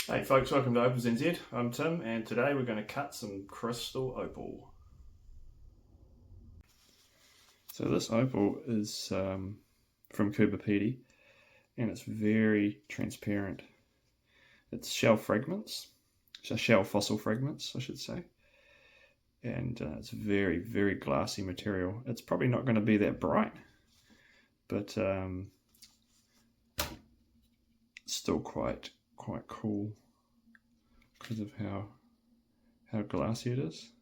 Hey folks, welcome to Opals NZ. I'm Tim, and today we're going to cut some crystal opal. So this opal is from Coober, and it's very transparent. It's shell fragments, so shell fossil fragments, I should say, and it's very, very glassy material. It's probably not going to be that bright, but it's still quite cool because of how glassy it is.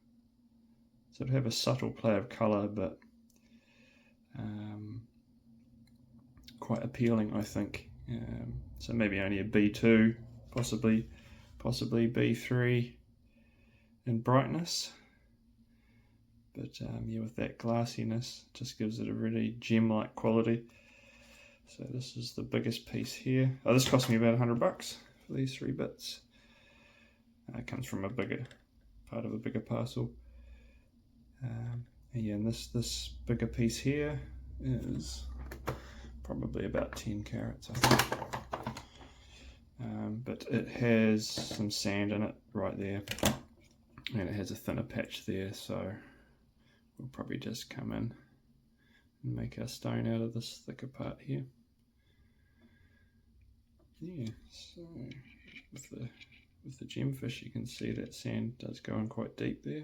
So it'll have a subtle play of colour, but quite appealing, I think. So maybe only a B2, possibly B3 in brightness. But yeah, with that glassiness, just gives it a really gem-like quality. So this is the biggest piece here. Oh, this cost me about $100 for these 3 bits. It comes from part of a bigger parcel. Yeah, and this bigger piece here is probably about 10 carats, I think. But it has some sand in it right there, and it has a thinner patch there, so we'll probably just come in and make our stone out of this thicker part here. Yeah, so with the gemfish, you can see that sand does go in quite deep there.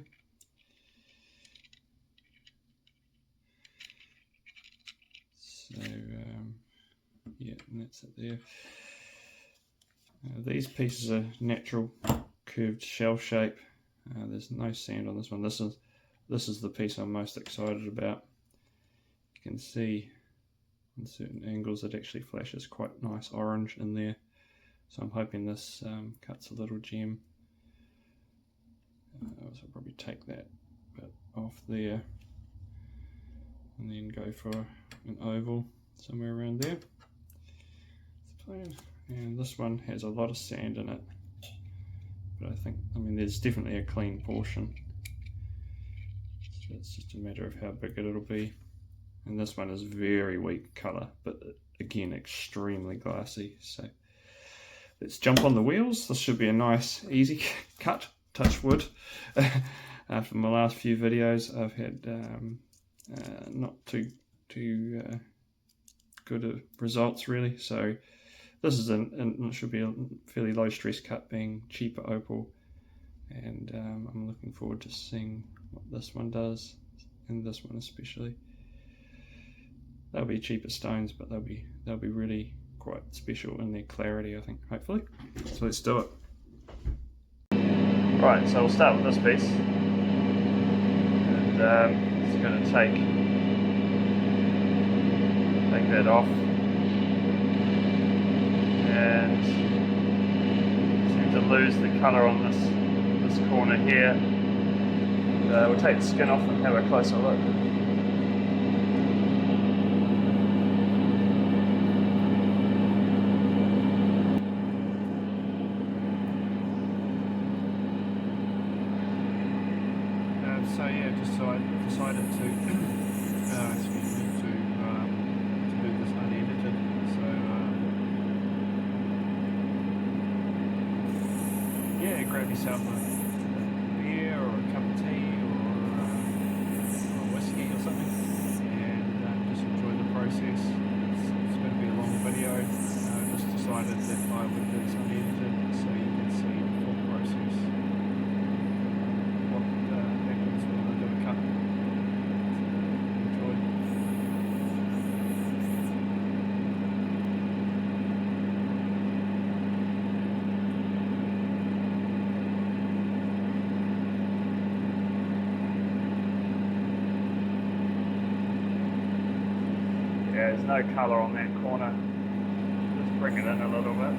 So yeah, and that's it there. These pieces are natural curved shell shape. There's no sand on this one. This is the piece I'm most excited about. You can see in certain angles it actually flashes quite nice orange in there. So I'm hoping this cuts a little gem. So I'll probably take that bit off there and then go for an oval somewhere around there. That's the plan. And this one has a lot of sand in it, but I mean there's definitely a clean portion, so it's just a matter of how big it'll be. And this one is very weak colour, but again extremely glassy. So let's jump on the wheels. This should be a nice easy cut, touch wood. From my last few videos I've had not too good results really, so this is it should be a fairly low stress cut, being cheaper opal, and I'm looking forward to seeing what this one does, and this one especially. They'll be cheaper stones, but they'll be really quite special in their clarity, I think, hopefully. So let's do it. Right, so we'll start with this piece, and it's going to take that off, and seem to lose the colour on this corner here. We'll take the skin off and have a closer look. So yeah, I decided to do this unedited. So yeah, grab yourself a beer or a cup of tea or a whiskey or something, and just enjoy the process. It's going to be a long video. I just decided that I would do this unedited so you can see the full process. Yeah, there's no colour on that corner. Just bring it in a little bit.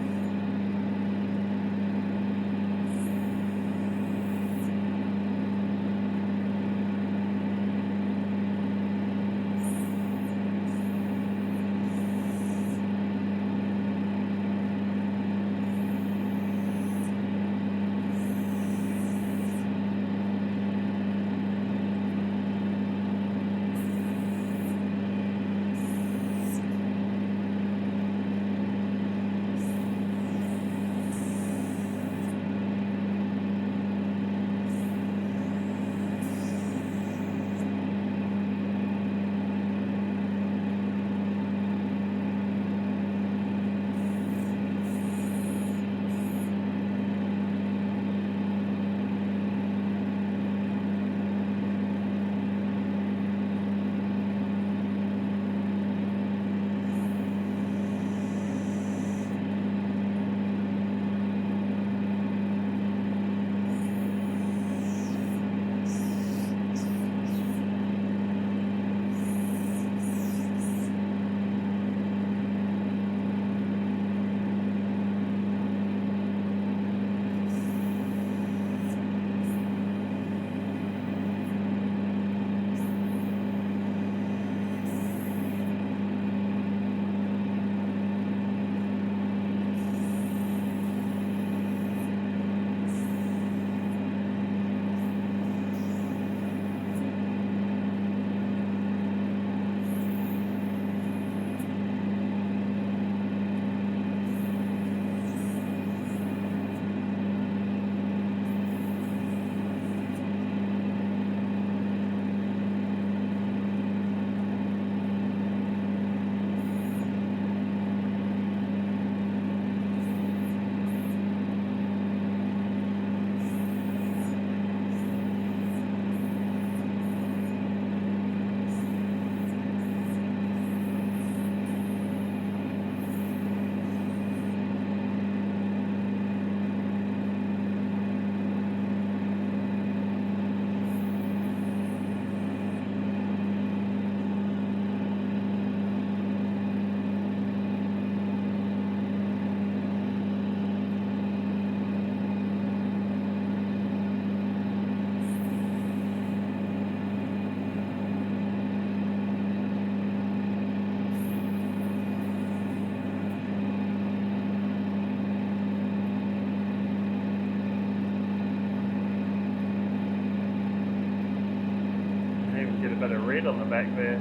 bit of red on the back there.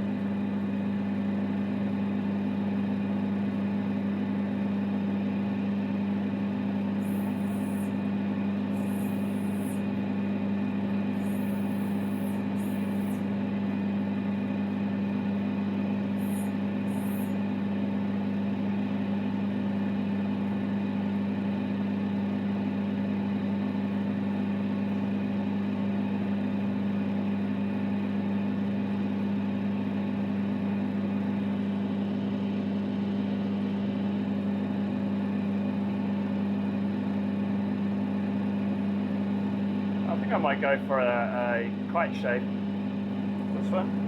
I think I might go for a kite shape. This one.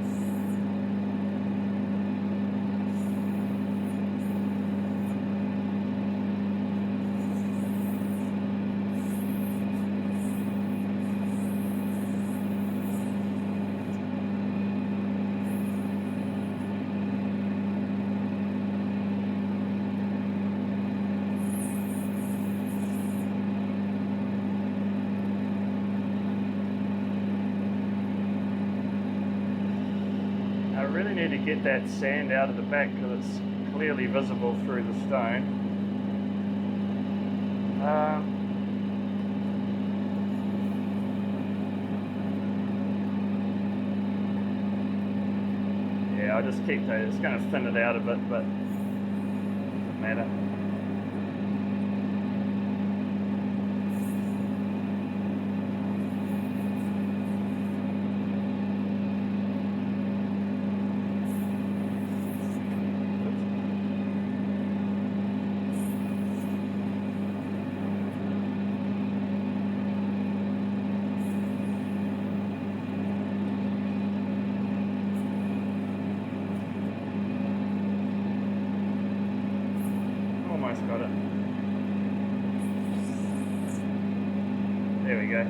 I really need to get that sand out of the back because it's clearly visible through the stone. Yeah, I'll just keep that. It's going to thin it out a bit, but it doesn't matter. Almost got it. There we go.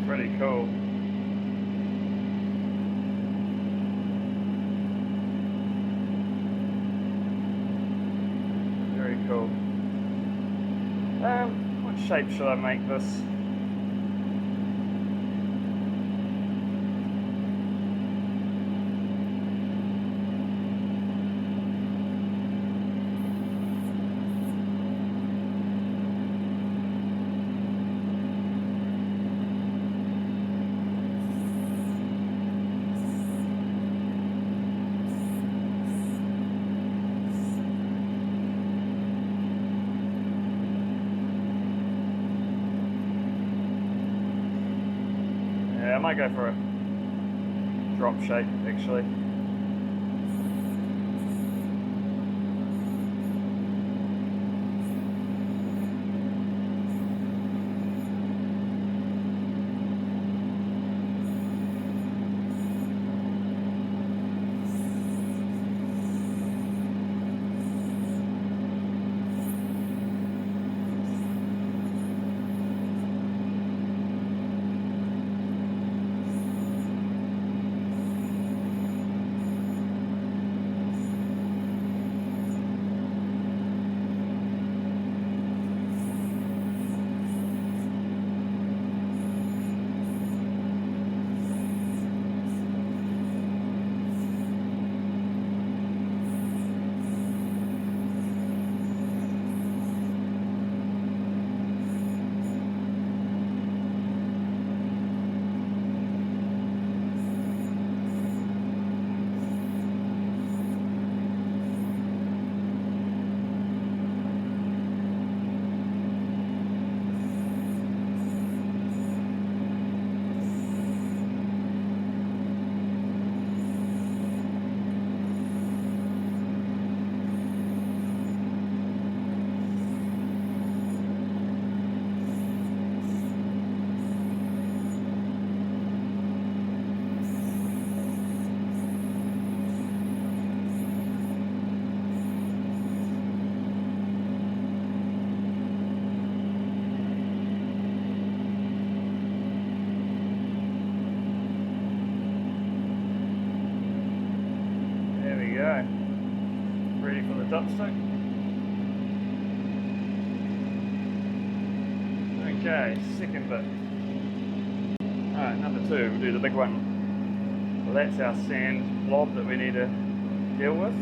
Pretty cool. Very cool. What shape should I make this? Yeah, I might go for a drop shape actually. lipstick. Okay, second bit. Alright, number 2, we'll do the big one. So that's our sand blob that we need to deal with.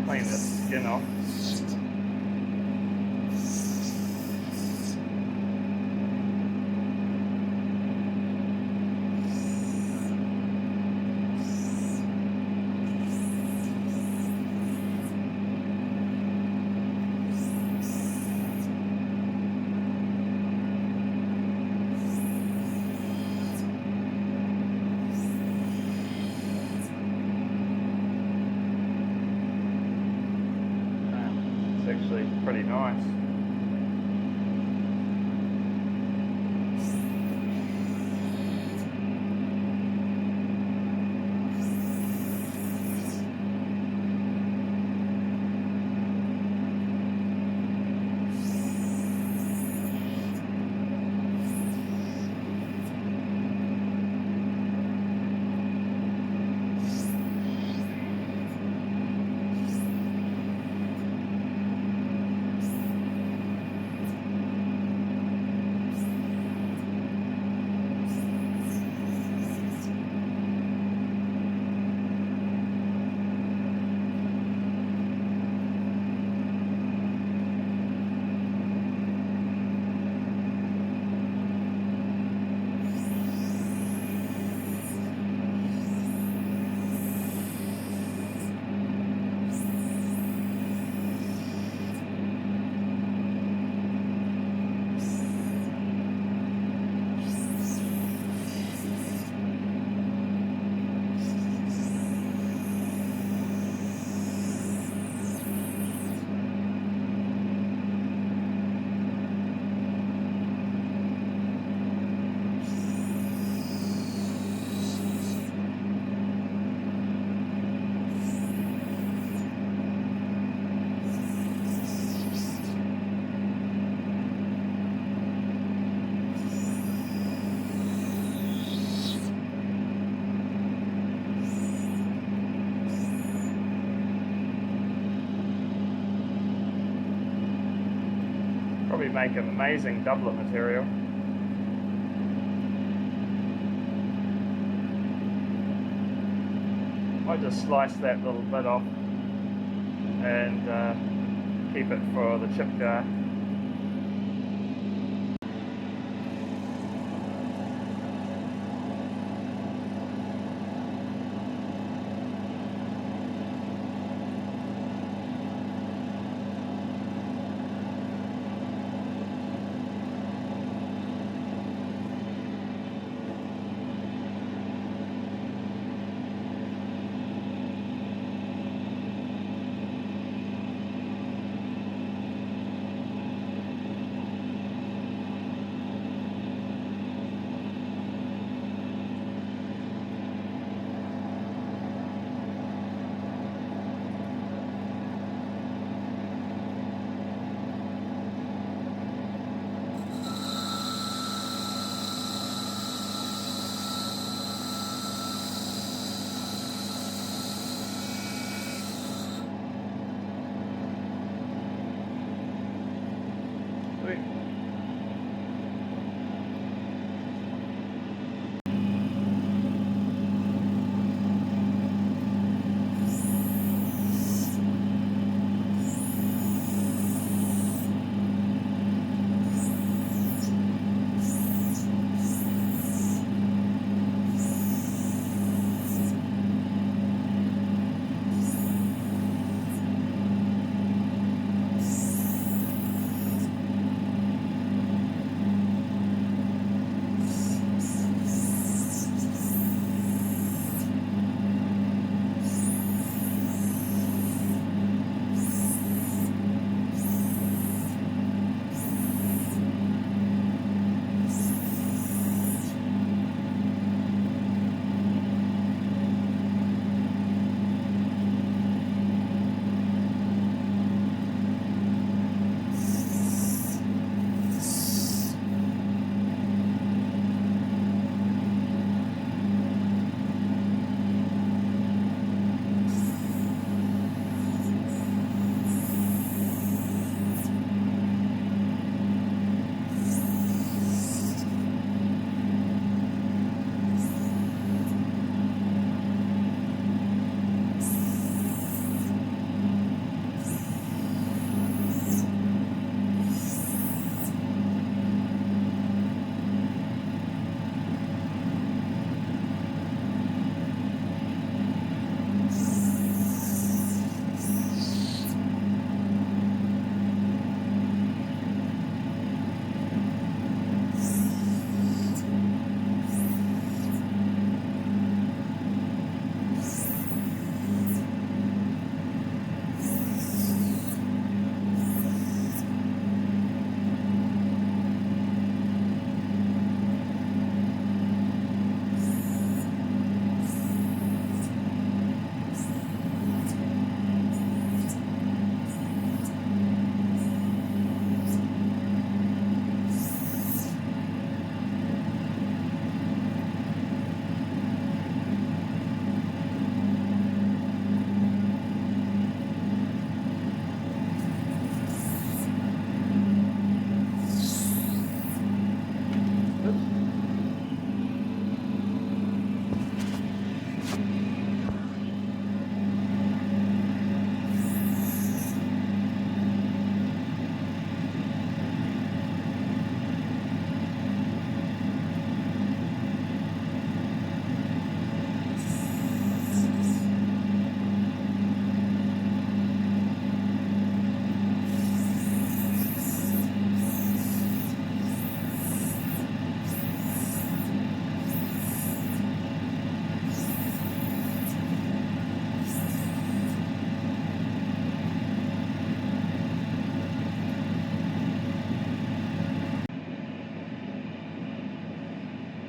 Clean the skin off. Actually pretty nice. Probably make an amazing doublet material. I just slice that little bit off and keep it for the chip jar.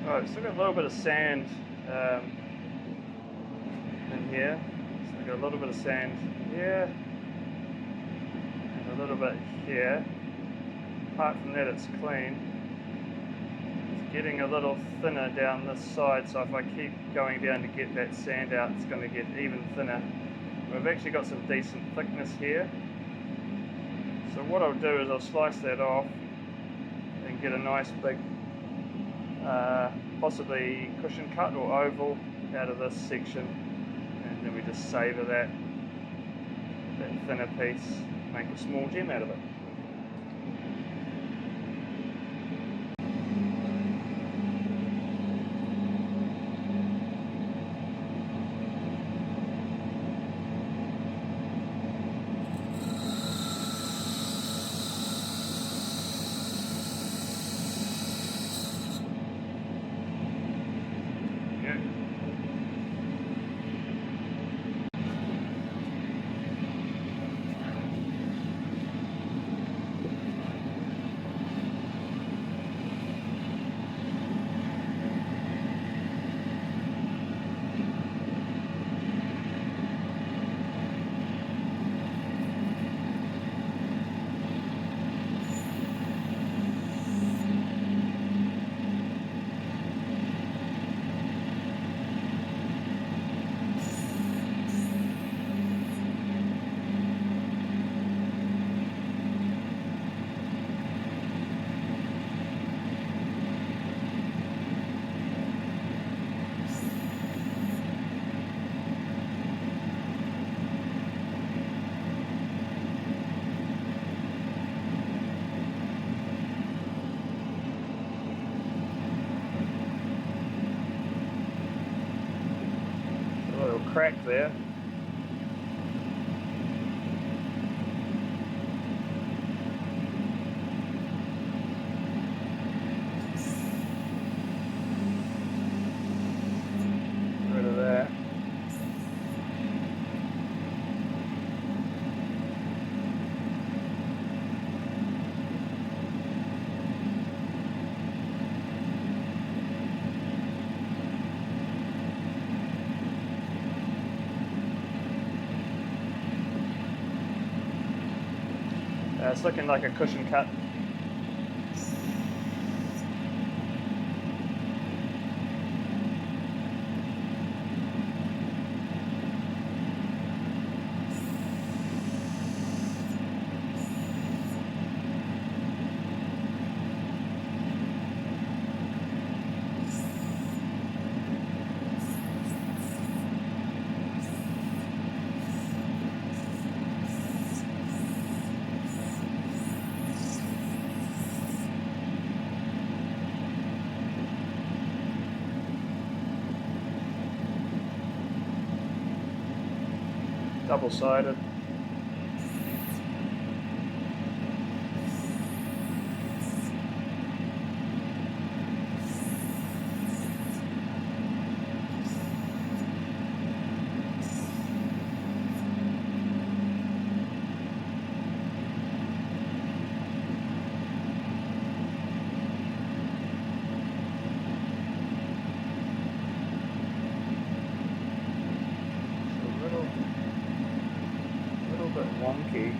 Alright, still got a little bit of sand in here. So I've got a little bit of sand here and a little bit here. Apart from that, it's clean. It's getting a little thinner down this side, so if I keep going down to get that sand out, it's going to get even thinner. We've actually got some decent thickness here. So what I'll do is I'll slice that off and get a nice big possibly cushion cut or oval out of this section, and then we just savour that thinner piece, make a small gem out of it. Crack there. Rid of that. It's looking like a cushion cut. Double-sided. Wonky.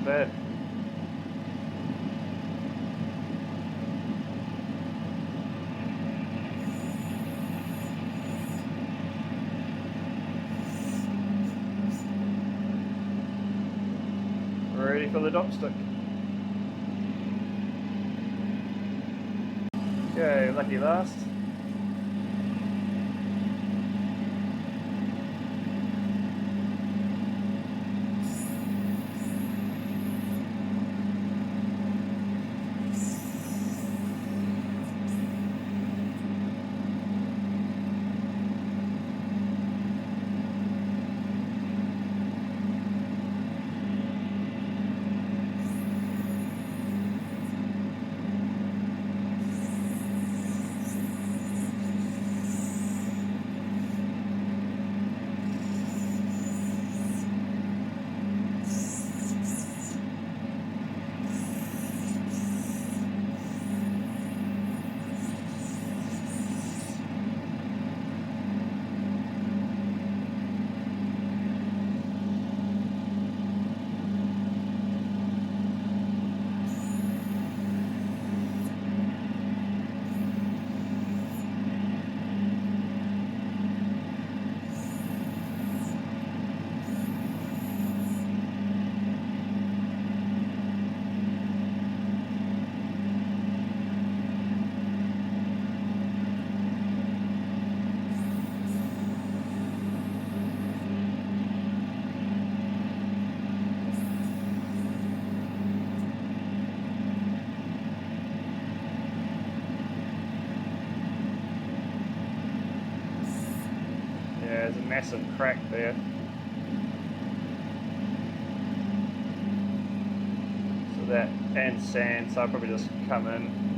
bad. Ready for the dop stick. Okay, lucky last. There's a massive crack there. So that and sand, so I'll probably just come in.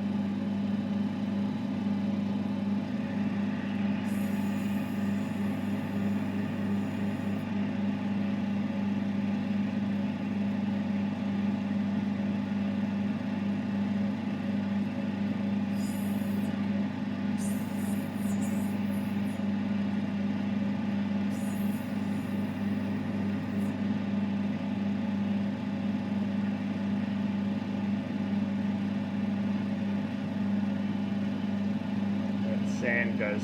Sand goes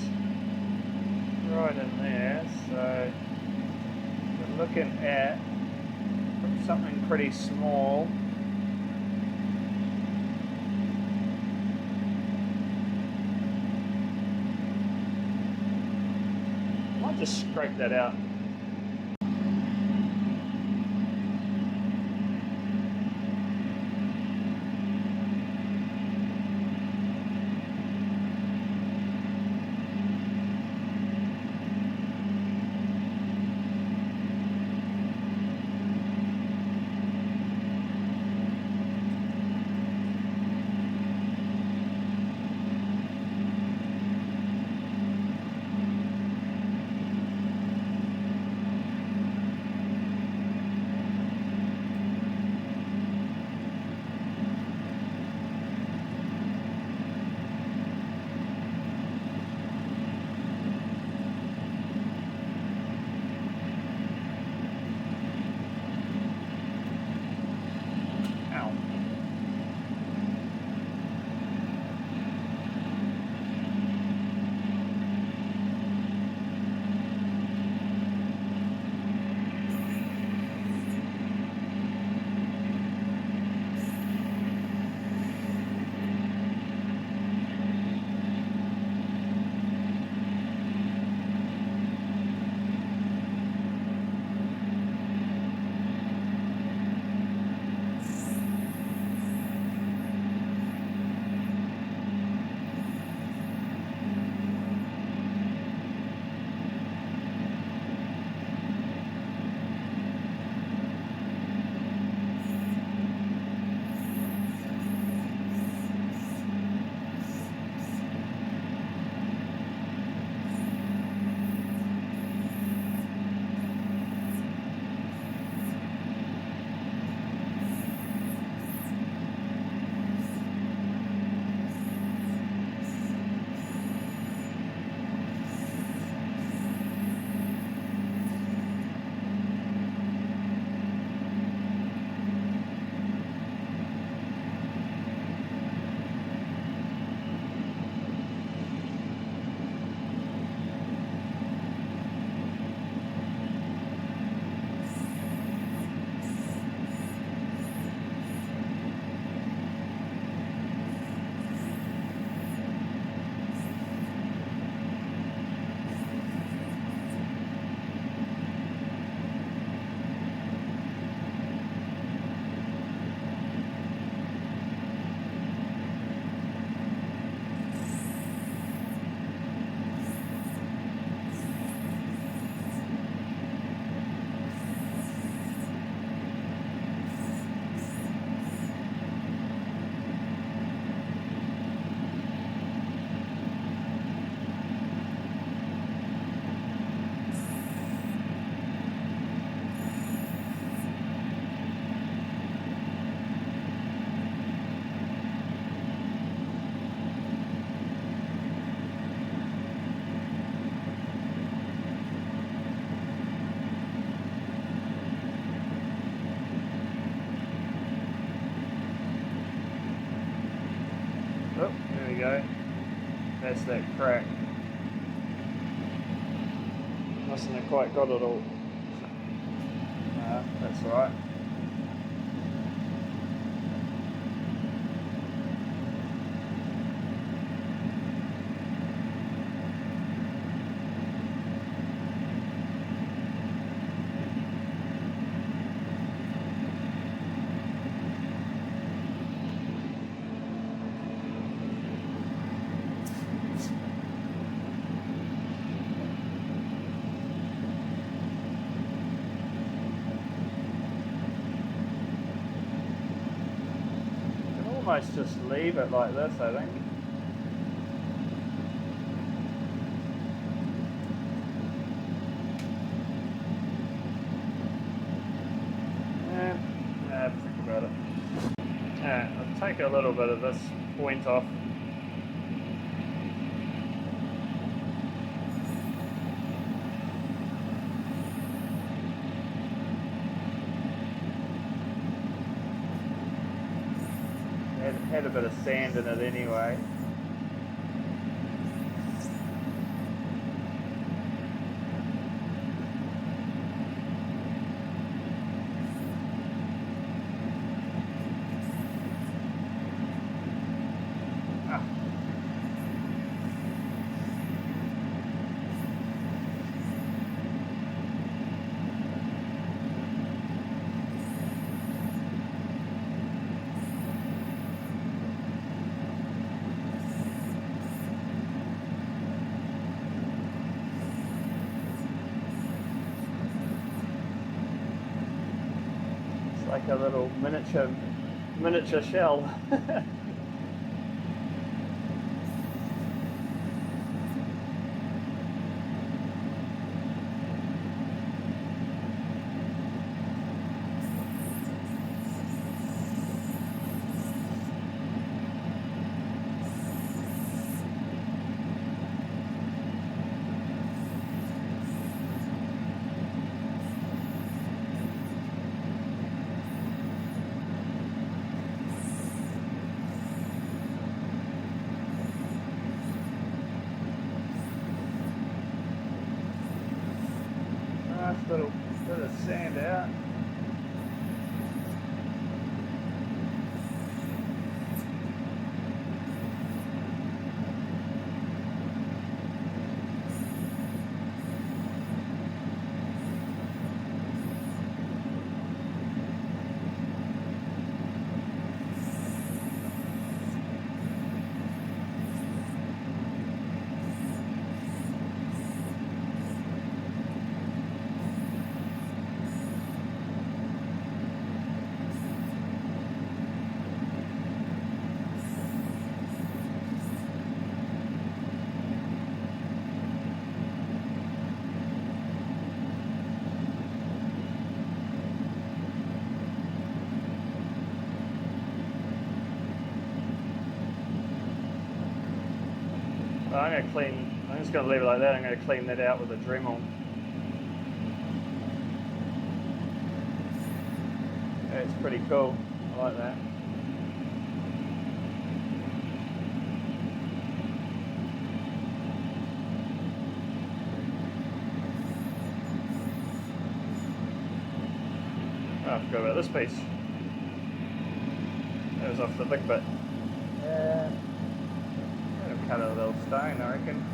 right in there, so we're looking at something pretty small. Might just scrape that out. you go. That's that crack. Mustn't have quite got it all. That's right. Almost just leave it like this, I think. Think about it. I'll take a little bit of this point off. Had a bit of sand in it anyway. Like a little miniature shell. Little bit of sand out. I'm just going to leave it like that. I'm going to clean that out with a Dremel. Yeah, it's pretty cool. I like that. Oh, I forgot about this piece. That was off the big bit. Cut a little stone, I reckon.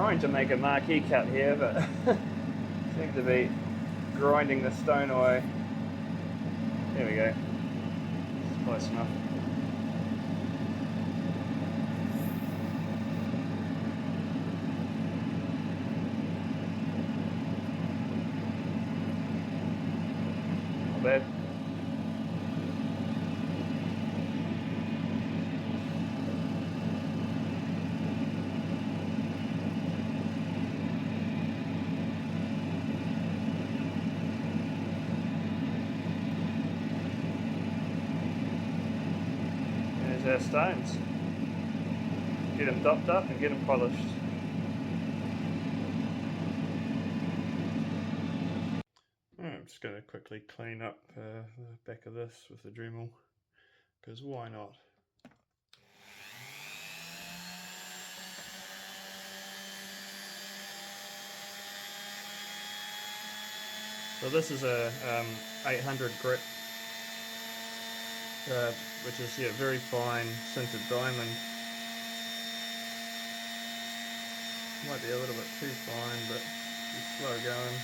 trying to make a marquee cut here, but seem to be grinding the stone away. There we go. It's close enough. Not bad. Our stones. Get them dopped up and get them polished. Right, I'm just going to quickly clean up the back of this with the Dremel, because why not? So this is a 800 grit, which is very fine sintered diamond. Might be a little bit too fine, but it's slow going.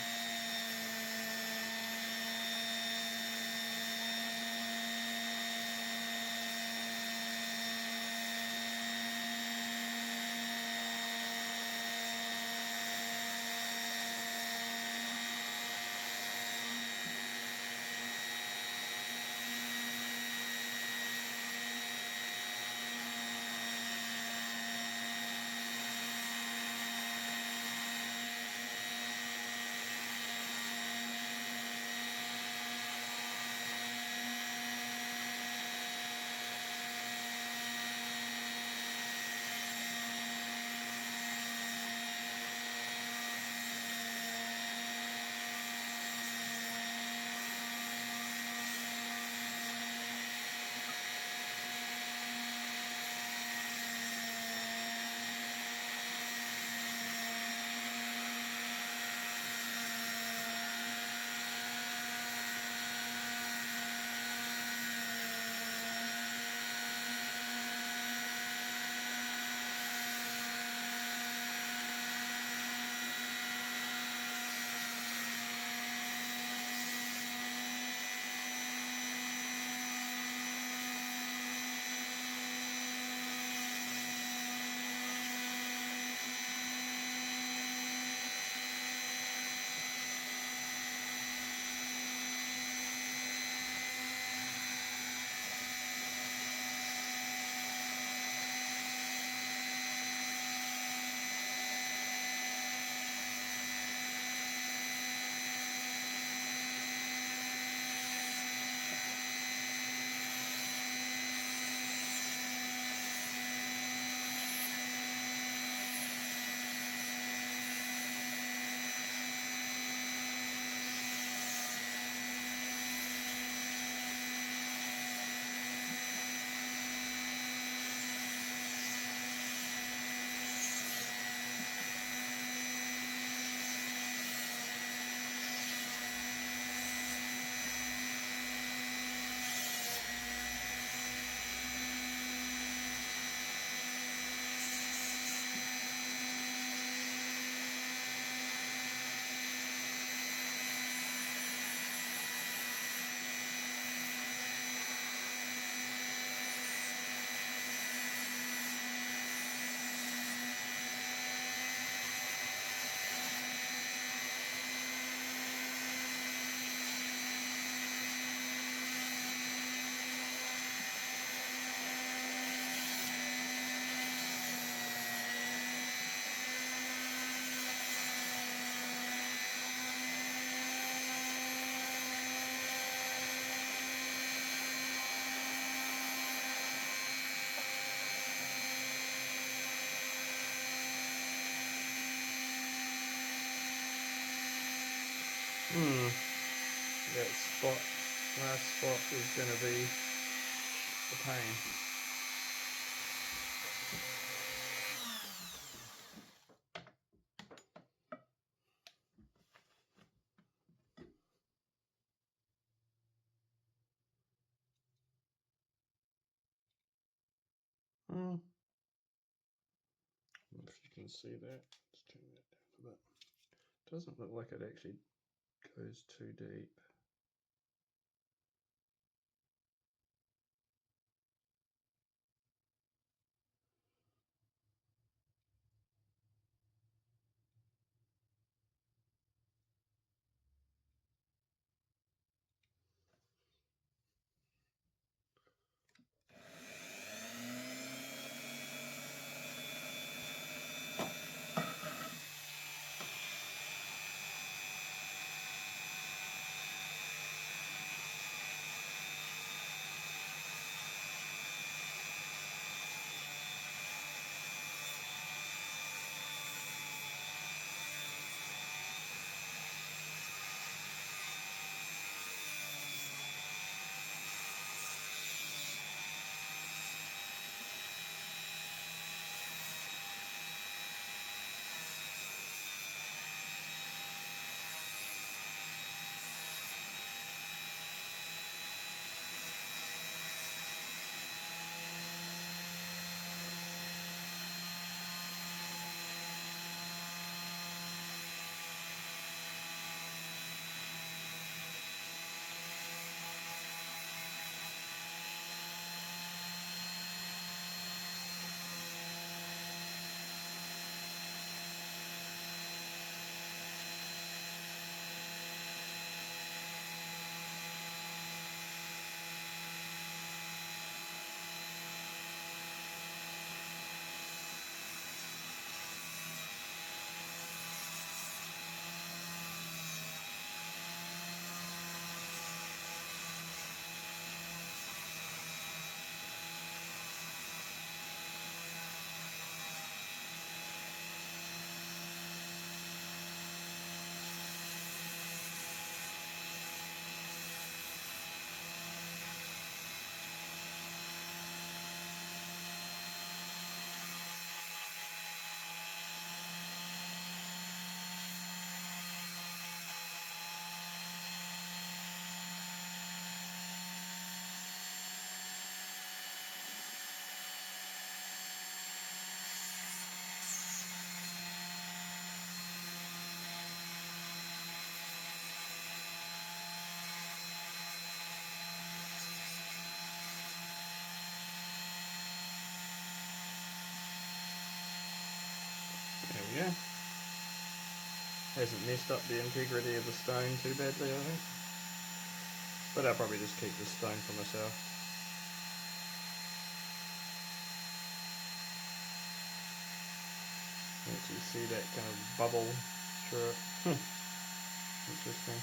That spot, last spot is going to be the pain. If you can see that, it's but it doesn't look like it actually goes too deep. There we go. Hasn't messed up the integrity of the stone too badly, I think. But I'll probably just keep this stone for myself. Actually see that kind of bubble through it. Interesting.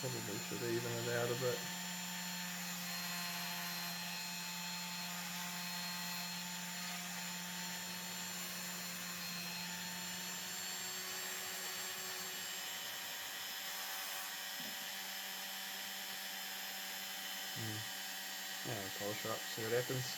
Probably should even it out a bit. Yeah, polish her up, see what happens.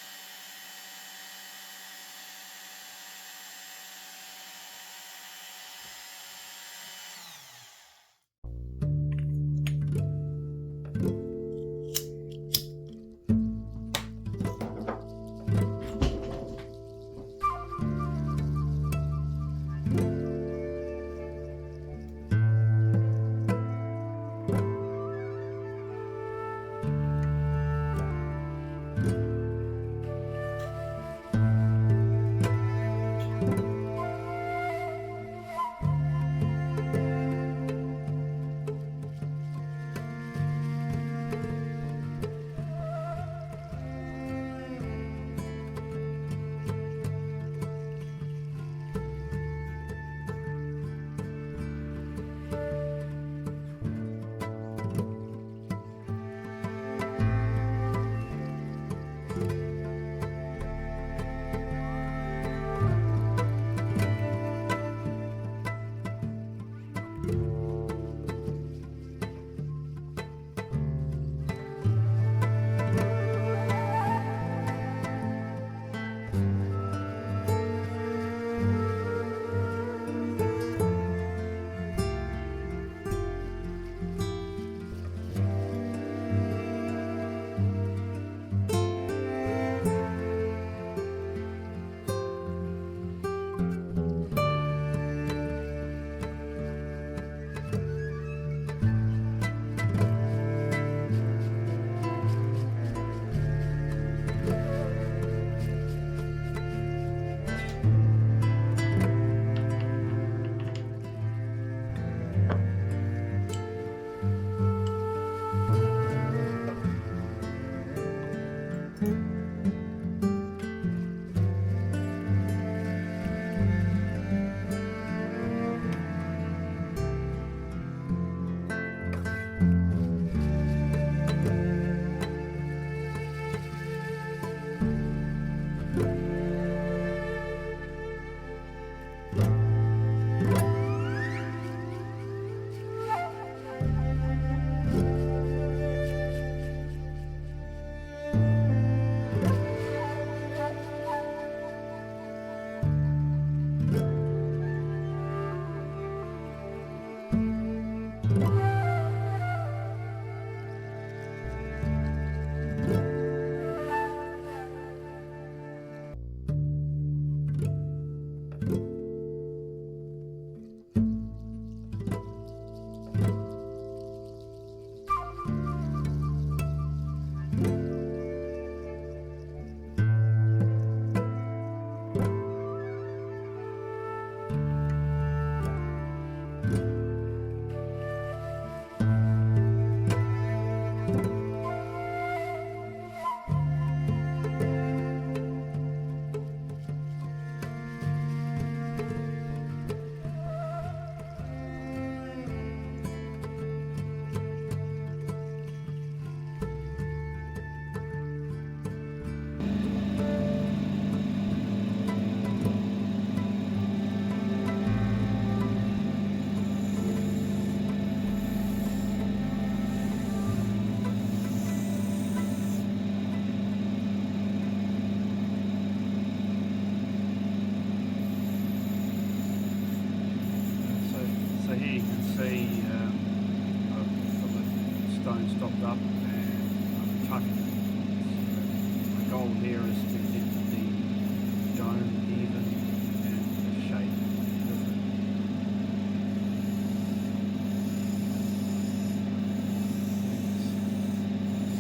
see I've got the stones stopped up and I'm tucking. My goal here is to get the dome even and the shape perfect.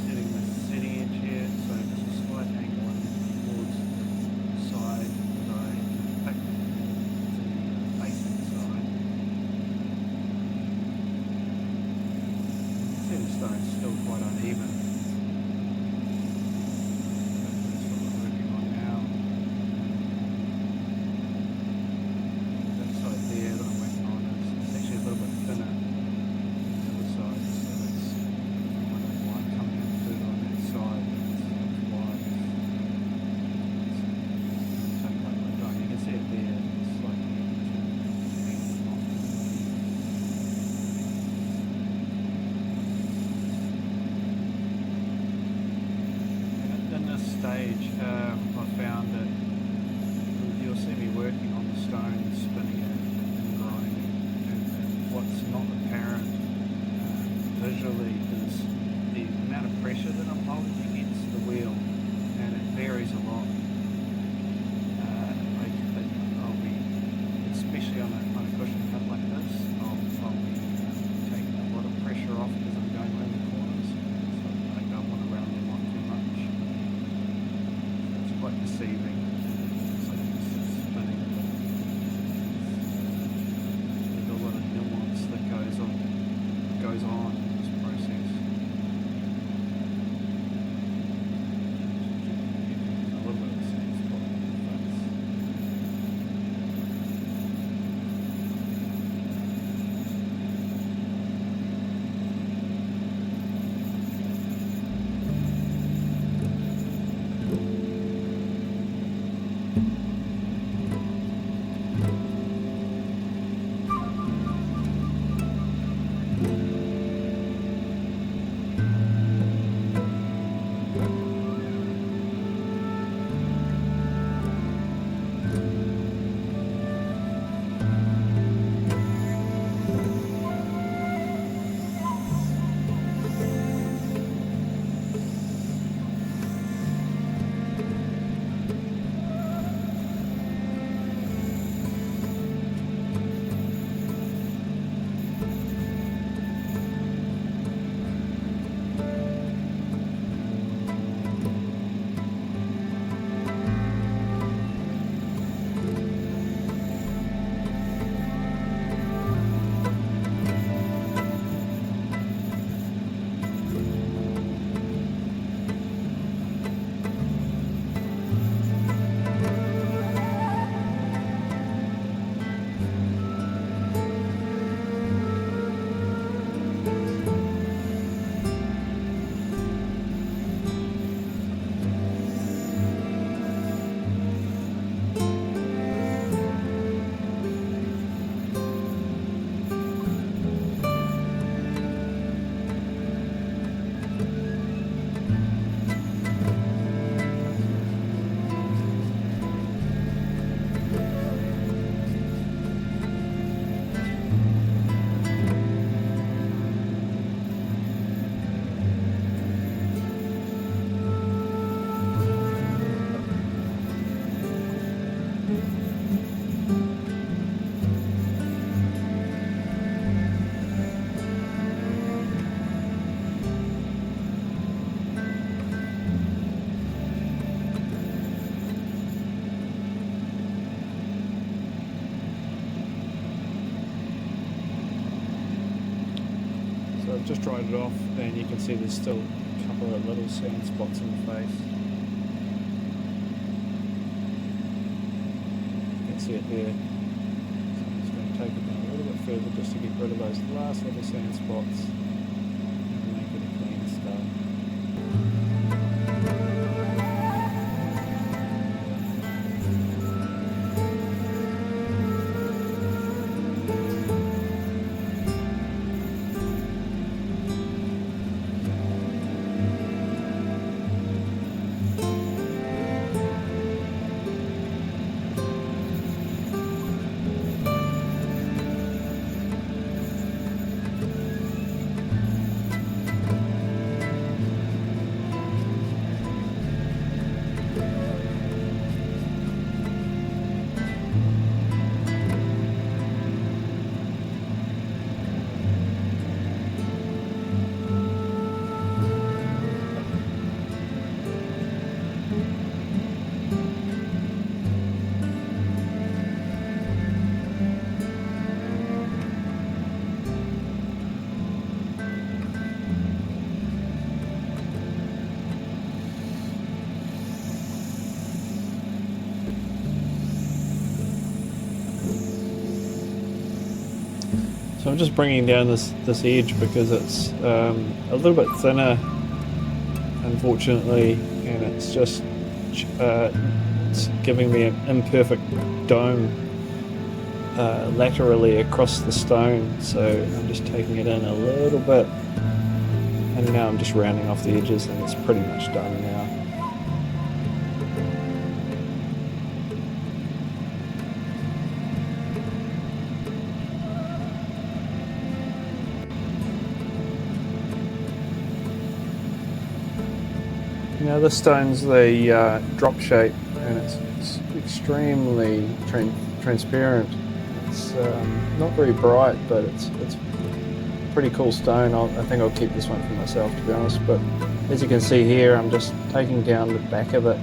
Setting the setting edge here, so just a slight angle in towards the side that I pick, the facing side. See the stone's still quite uneven. That's what we're working on now. That side there that I'm working on is actually a little bit thinner than the other side, so that's kind of why I'm coming in further on that side. That's why it's taking away my dome. You can see it there, it's slightly hanging off. In this stage, I found that you'll see me working on the stone, spinning it and growing it, and what's not apparent visually is the amount of pressure that I'm holding against the wheel, and it varies a lot. I'll be, especially on a cushion cut like this, I'll be taking a lot of pressure off because I'm going around the corners, so I don't want to round them off too much. It's quite deceiving. It's like it's spinning, but there's a lot of nuance that goes on in this process. A little bit of the same spot on the face. So I've just dried it off, and you can see there's still a couple of little sand spots in the face. You can see it there. So I'm just going to take it down a little bit further just to get rid of those last little sand spots and make it a clean stone. So I'm just bringing down this edge because it's a little bit thinner, unfortunately, and it's just it's giving me an imperfect dome laterally across the stone. So I'm just taking it in a little bit, and now I'm just rounding off the edges, and it's pretty much done now. Now this stone's the drop shape, and it's extremely transparent. It's not very bright, but it's a pretty cool stone. I think I'll keep this one for myself, to be honest. But as you can see here, I'm just taking down the back of it.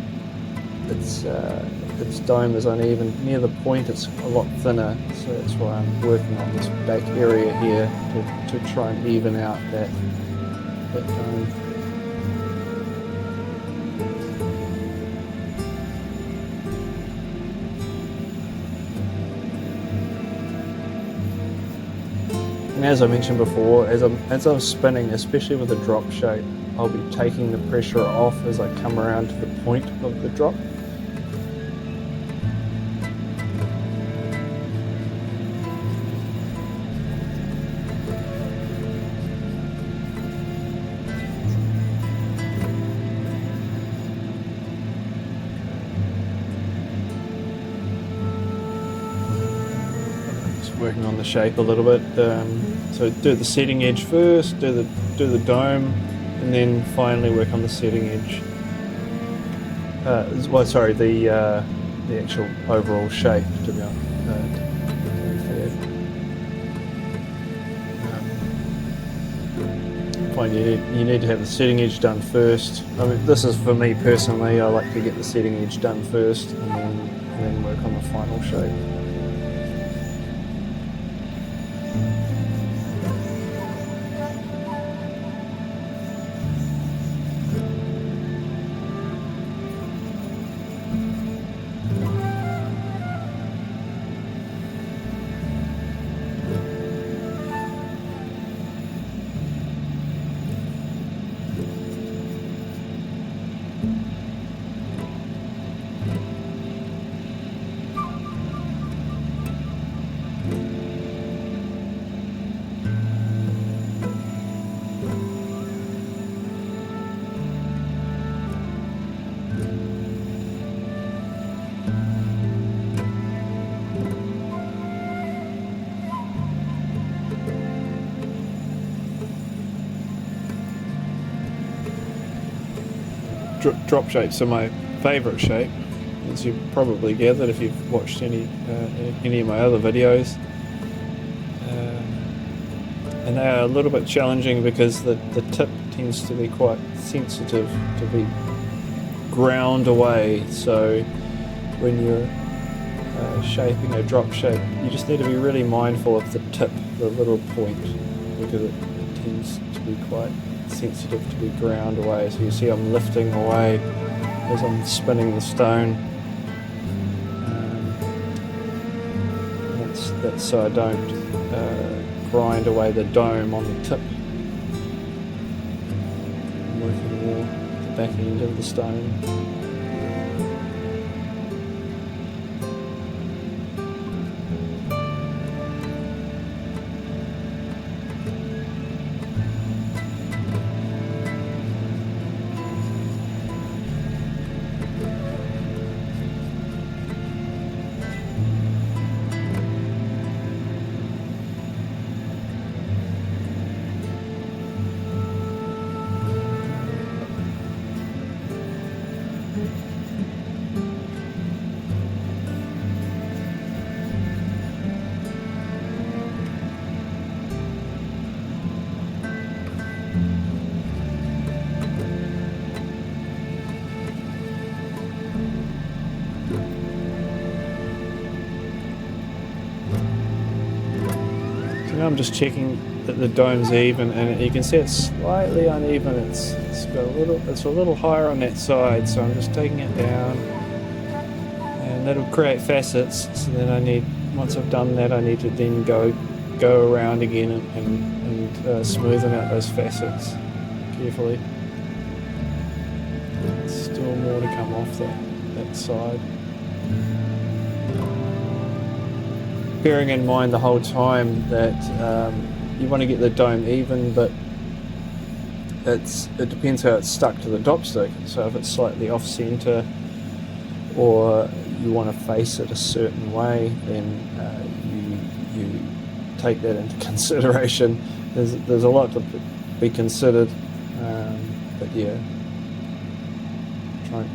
Its dome is uneven. Near the point, it's a lot thinner, so that's why I'm working on this back area here to try and even out that dome. And as I mentioned before, as I'm spinning, especially with a drop shape, I'll be taking the pressure off as I come around to the point of the drop. Working on the shape a little bit. So do the setting edge first, do the dome, and then finally work on the setting edge. The actual overall shape, to be honest. Fine, you need to have the setting edge done first. I mean, this is for me personally. I like to get the setting edge done first, and then work on the final shape. Drop shapes are my favourite shape, as you've probably gathered if you've watched any of my other videos. And they are a little bit challenging because the tip tends to be quite sensitive to be ground away. So when you're shaping a drop shape, you just need to be really mindful of the tip, the little point, because it tends to be quite sensitive to be ground away. So you see I'm lifting away as I'm spinning the stone. That's so I don't grind away the dome on the tip. I'm working more the back end of the stone. Now I'm just checking that the dome's even, and you can see it's slightly uneven. It's a little higher on that side, so I'm just taking it down, and that'll create facets. So then once I've done that, I need to then go go around again and smoothing out those facets carefully. Still more to come off that side. Bearing in mind the whole time that you want to get the dome even, but it depends how it's stuck to the dopstick. So if it's slightly off center, or you want to face it a certain way, then you take that into consideration. There's a lot to be considered, but yeah,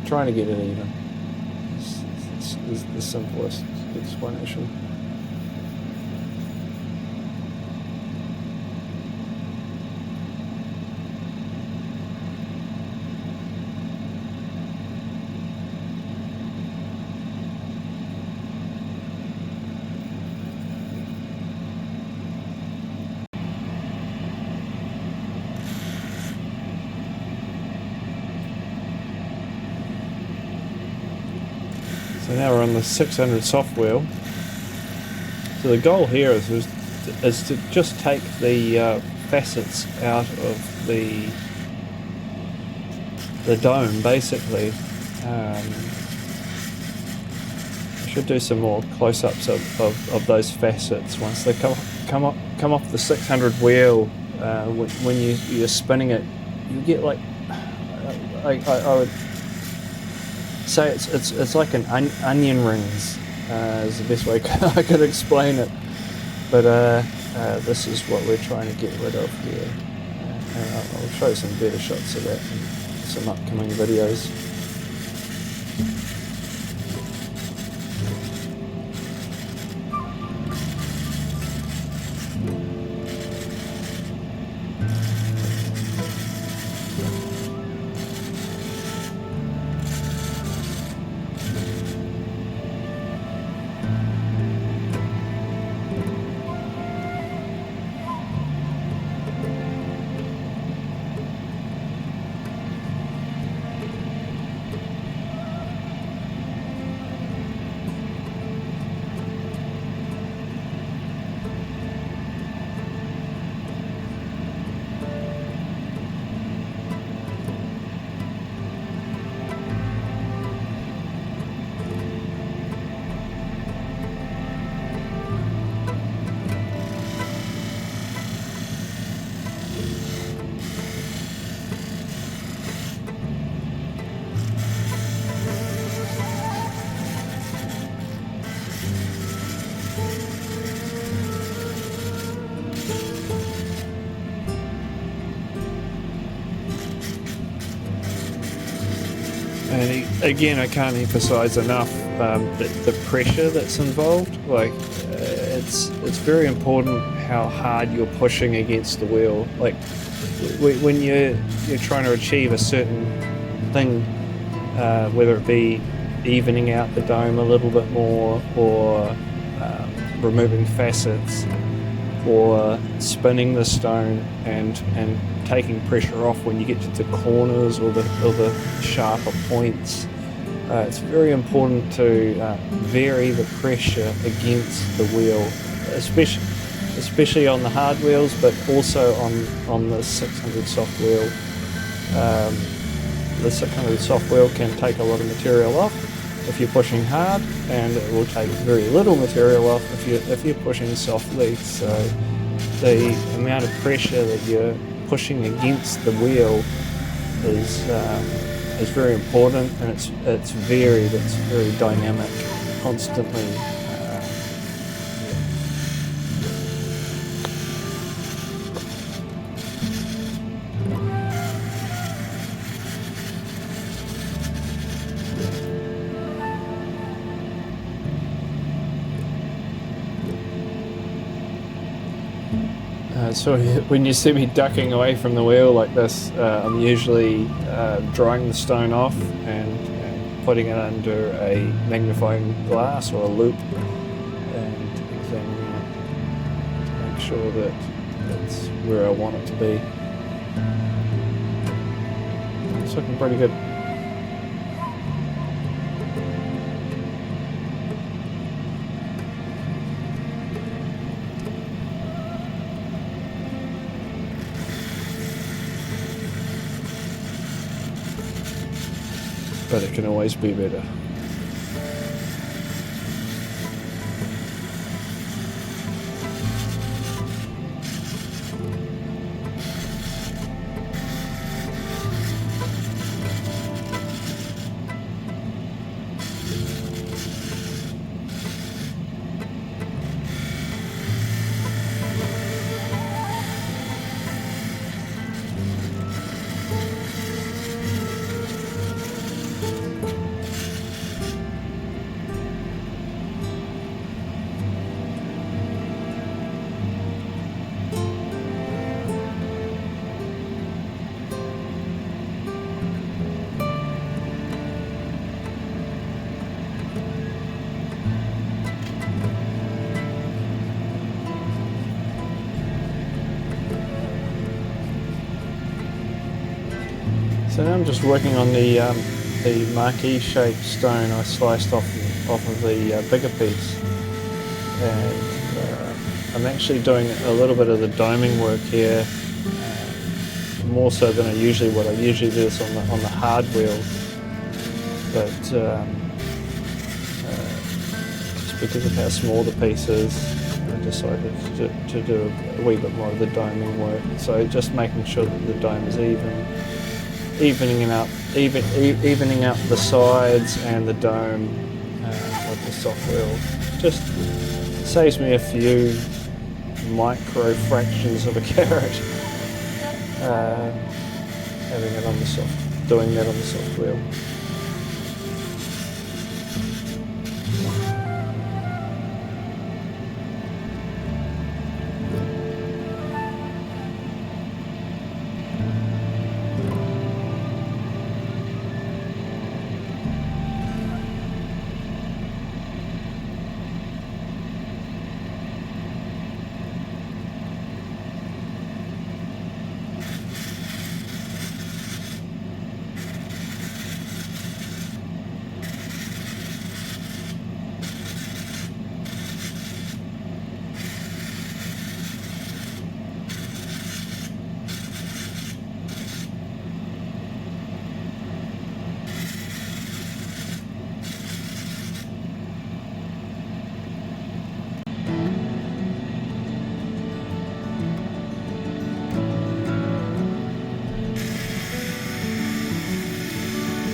trying to get it even is the simplest explanation. So now we're on the 600 soft wheel. So the goal here is to just take the facets out of the dome, basically. I should do some more close-ups of those facets once they come off the 600 wheel. When you're spinning it, you get like I would say it's like an onion rings, is the best way I could explain it. But this is what we're trying to get rid of here. And I'll show some better shots of that in some upcoming videos. And again, I can't emphasize enough the pressure that's involved. Like, it's very important how hard you're pushing against the wheel. Like, when you're trying to achieve a certain thing, whether it be evening out the dome a little bit more, or removing facets, or spinning the stone and taking pressure off when you get to the corners or the sharper points. It's very important to vary the pressure against the wheel, especially on the hard wheels, but also on the 600 soft wheel. The 600 soft wheel can take a lot of material off if you're pushing hard, and it will take very little material off if you're pushing softly. So the amount of pressure that you're pushing against the wheel is very important, and it's varied. It's very dynamic, constantly. So when you see me ducking away from the wheel like this, I'm usually drying the stone off and putting it under a magnifying glass or a loupe and examining it to make sure that it's where I want it to be. It's looking pretty good. but it can always be better. So now I'm just working on the marquee shaped stone I sliced off of the bigger piece, and I'm actually doing a little bit of the doming work here, more so than what I usually do is on the hard wheel, but just because of how small the piece is, I decided to do a wee bit more of the doming work. So just making sure that the dome is evening out the sides and the dome with the soft wheel. Just saves me a few micro fractions of a carat doing that on the soft wheel.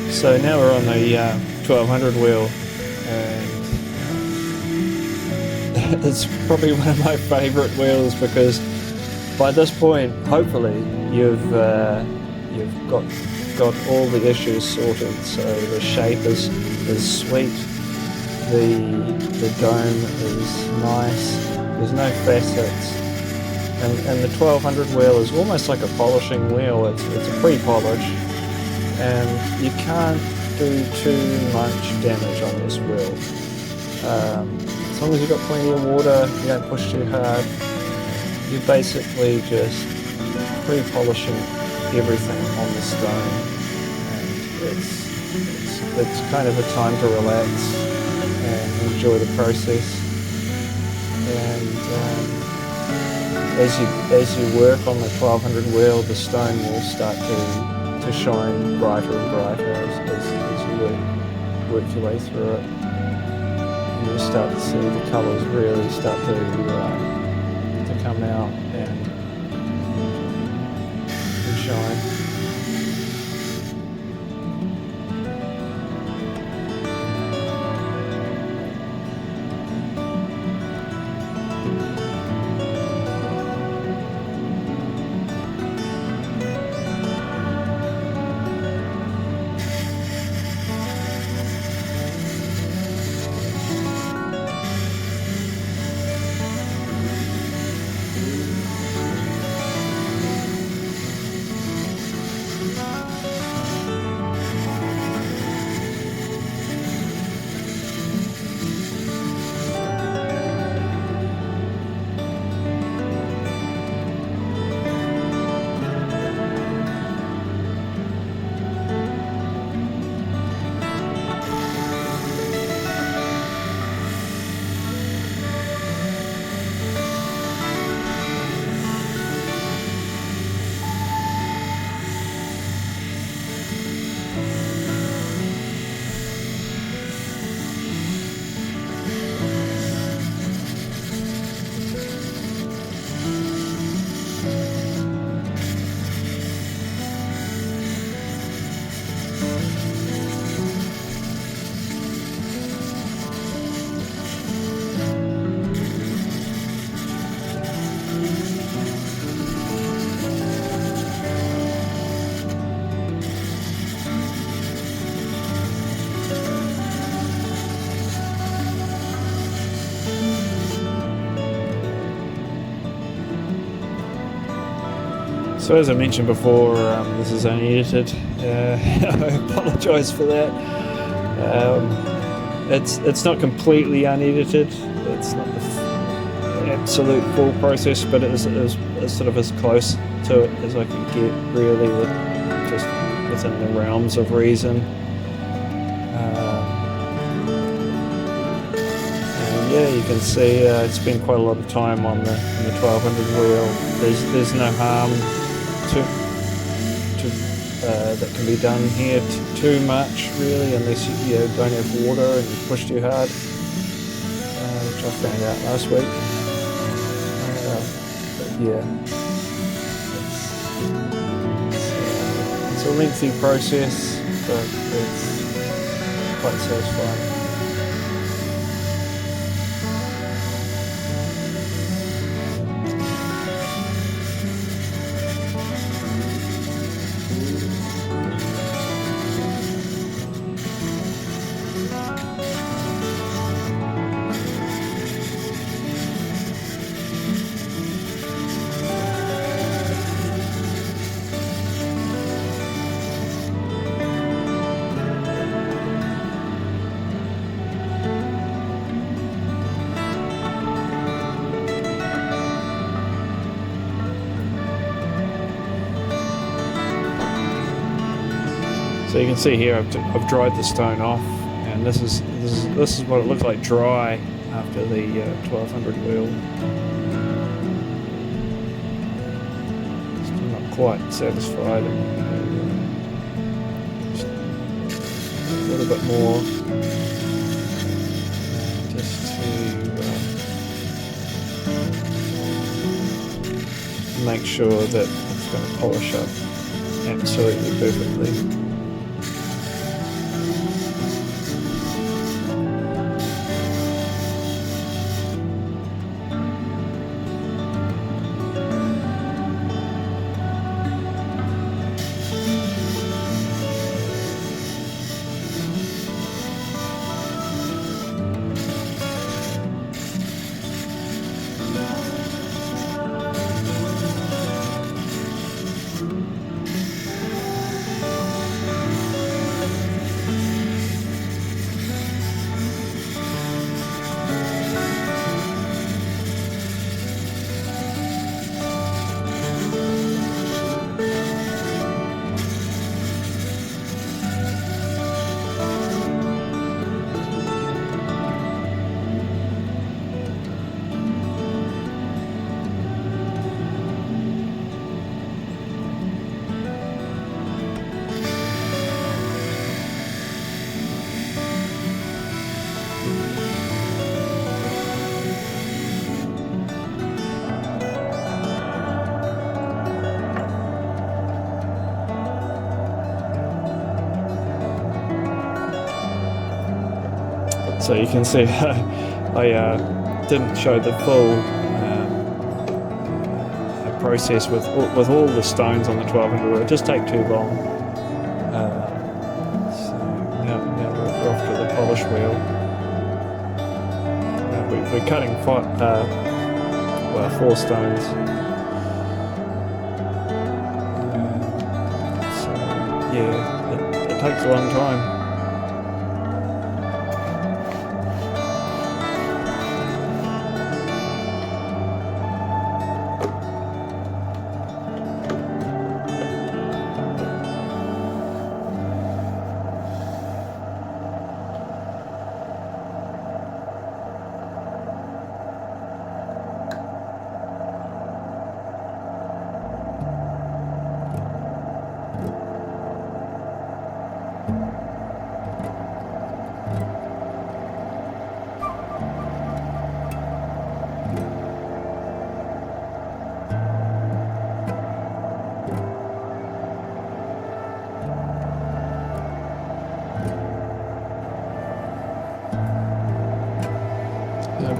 So now we're on the 1200 wheel, and it's probably one of my favourite wheels because by this point, hopefully, you've got all the issues sorted. So the shape is sweet, the dome is nice, there's no facets, and the 1200 wheel is almost like a polishing wheel. It's a pre-polish, and you can't do too much damage on this wheel. As long as you've got plenty of water, you don't push too hard, you're basically just pre-polishing everything on the stone, and it's kind of a time to relax and enjoy the process. And as you work on the 1200 wheel, the stone will start to shine brighter and brighter as you work your way through it. And you start to see the colours really start to come out and shine. So as I mentioned before, this is unedited. I apologise for that. It's not completely unedited. It's not the absolute full process, but it is sort of as close to it as I can get, really, with just within the realms of reason. And yeah, you can see I spent quite a lot of time on the 1200 wheel. There's no harm that can be done here too much, really, unless you don't have water and you push too hard, which I found out last week. But yeah, it's a lengthy process, but it's quite satisfying. So you can see here I've dried the stone off, and this is what it looked like dry after the 1200 wheel. Still not quite satisfied, just a little bit more, just to make sure that it's going to polish up absolutely perfectly. So you can see I didn't show the full process with all the stones on the 1200 wheel. It just take too long. So now we're off to the polish wheel. We're cutting 4 stones. So yeah, it takes a long time.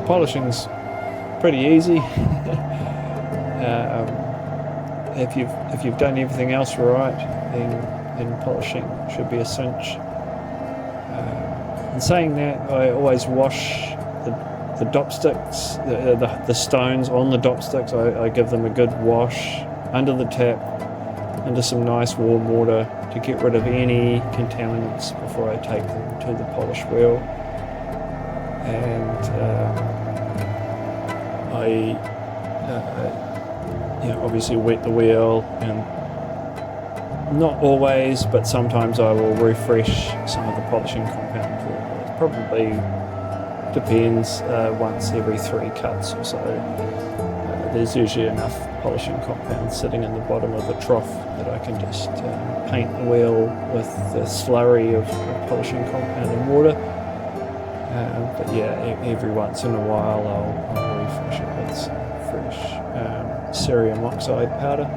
Polishing's pretty easy. If you've done everything else right, then polishing should be a cinch. In saying that, I always wash the dop sticks, the stones on the dop sticks. I give them a good wash under the tap into some nice warm water to get rid of any contaminants before I take them to the polish wheel. And I obviously wet the wheel, and not always, but sometimes I will refresh some of the polishing compound. It probably depends, once every 3 cuts or so. There's usually enough polishing compound sitting in the bottom of the trough that I can just paint the wheel with the slurry of polishing compound and water. But yeah, every once in a while I'll refresh it with some fresh cerium oxide powder.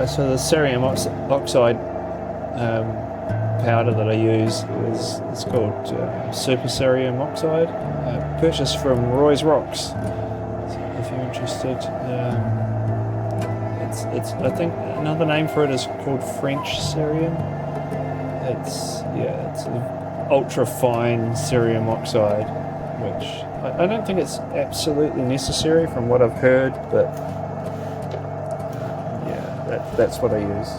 So the cerium oxide powder that I use it's called super cerium oxide, purchased from Roy's Rocks. So if you're interested, it's I think another name for it is called French cerium. It's an ultra fine cerium oxide, which I don't think it's absolutely necessary from what I've heard, but that's what I use.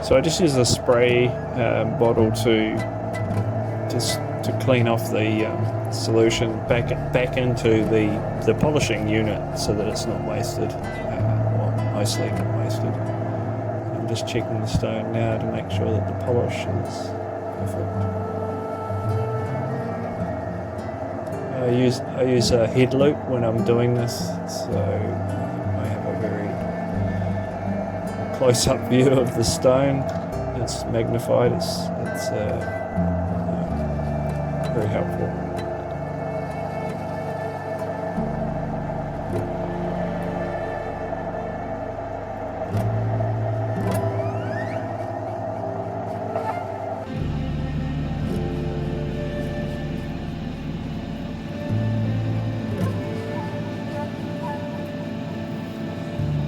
So I just use a spray bottle to clean off the solution back into the polishing unit so that it's not wasted, or mostly not wasted. I'm just checking the stone now to make sure that the polish is perfect. I use a head loop when I'm doing this, so I have a very close-up view of the stone. It's magnified. It's very helpful.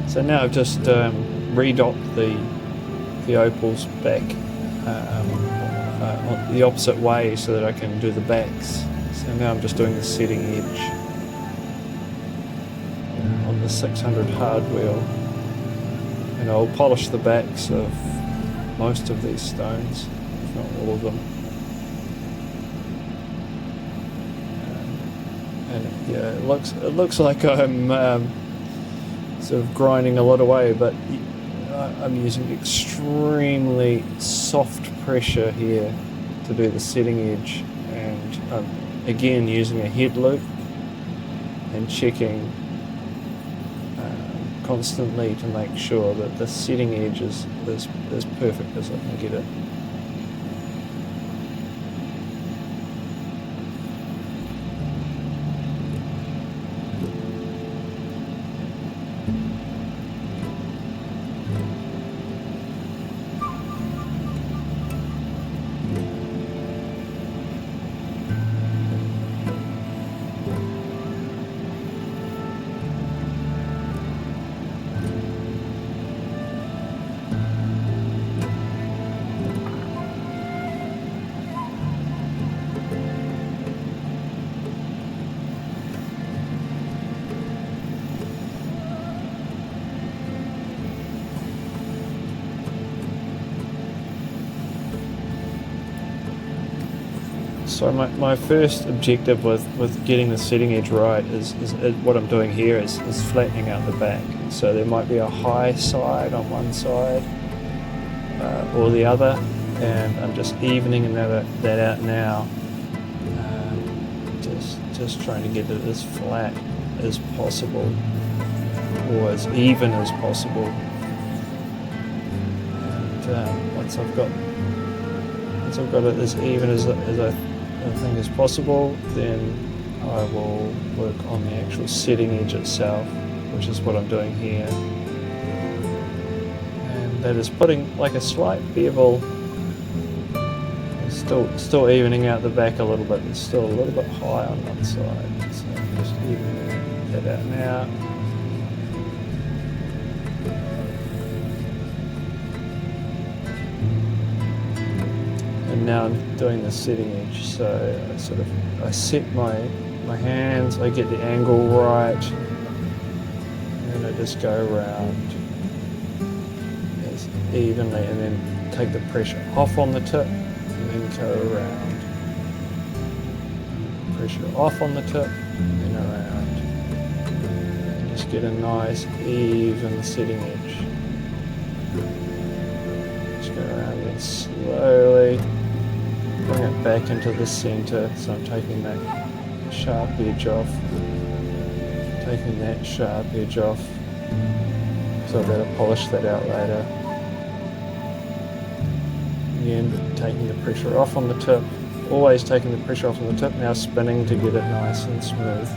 So now I've just redopped the opals back on the opposite way so that I can do the backs. So now I'm just doing the setting edge on the 600 hard wheel, and I'll polish the backs of most of these stones, if not all of them. And yeah, it looks like I'm sort of grinding a lot away, but I'm using extremely soft pressure here to do the setting edge, and I'm again using a head loop and checking constantly to make sure that the setting edge is as perfect as I can get it. So my first objective with getting the setting edge right is what I'm doing here is flattening out the back. So there might be a high side on one side or the other, and I'm just evening that out now. Just trying to get it as flat as possible, or as even as possible. And once I've got it as even as I think as possible, then I will work on the actual setting edge itself, which is what I'm doing here. And that is putting like a slight bevel, still evening out the back a little bit. It's still a little bit high on one side, so I'm just evening that out now. And now I'm doing the setting edge, so I set my hands, I get the angle right, and I just go around as evenly, and then take the pressure off on the tip, and then go around. Pressure off on the tip, and around. And just get a nice even setting edge. Just go around and slowly bring it back into the center. So I'm taking that sharp edge off, so I better polish that out later. Again, taking the pressure off on the tip, always taking the pressure off on the tip, now spinning to get it nice and smooth.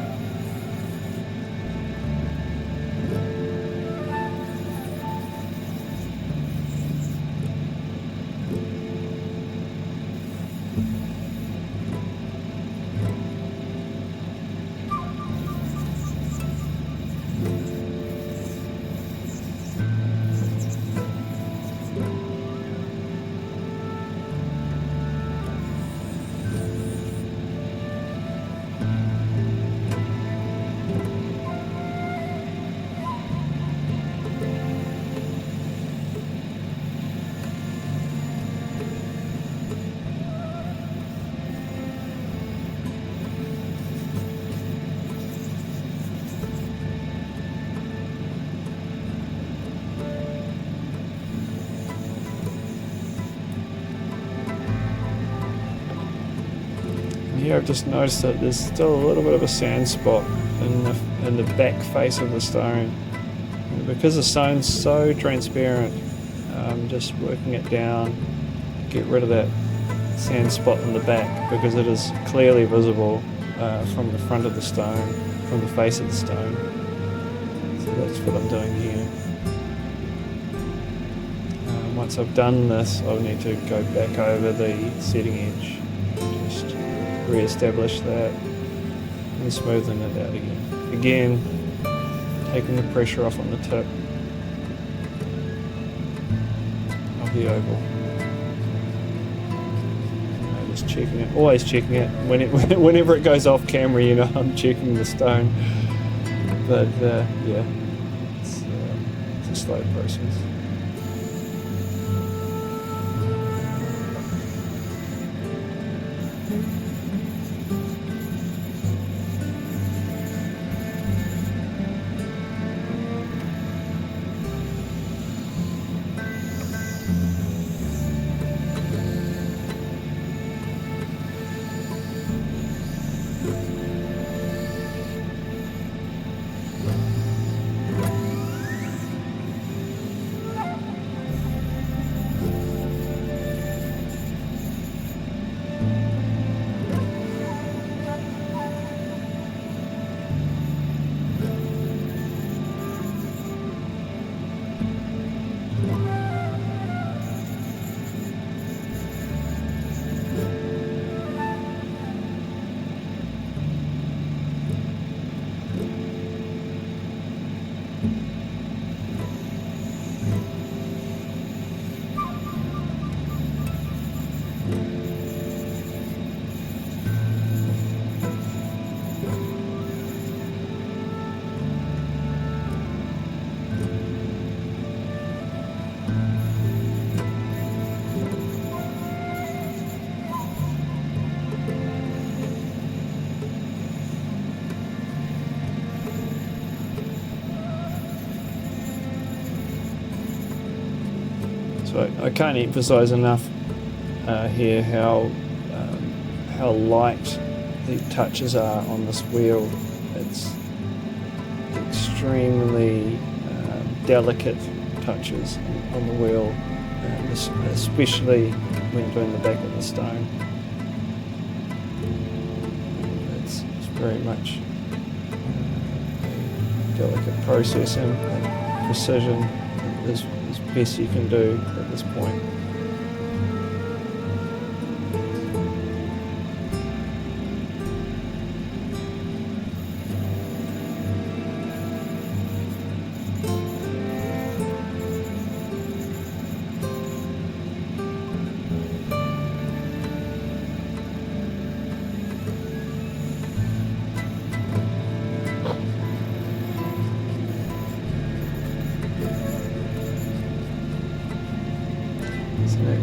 Here I've just noticed that there's still a little bit of a sand spot in the back face of the stone. And because the stone's so transparent, I'm just working it down, get rid of that sand spot in the back, because it is clearly visible from the front of the stone, from the face of the stone. So that's what I'm doing here. Once I've done this, I'll need to go back over the setting edge, just re-establish that and smoothen it out again. Again, taking the pressure off on the tip of the oval. Just checking it, always checking it. Whenever it goes off camera, you know, I'm checking the stone. But yeah, it's a slow process. So I can't emphasize enough here how light the touches are on this wheel. It's extremely delicate touches on the wheel, especially when doing the back of the stone. It's very much delicate processing and precision is best you can do at this point.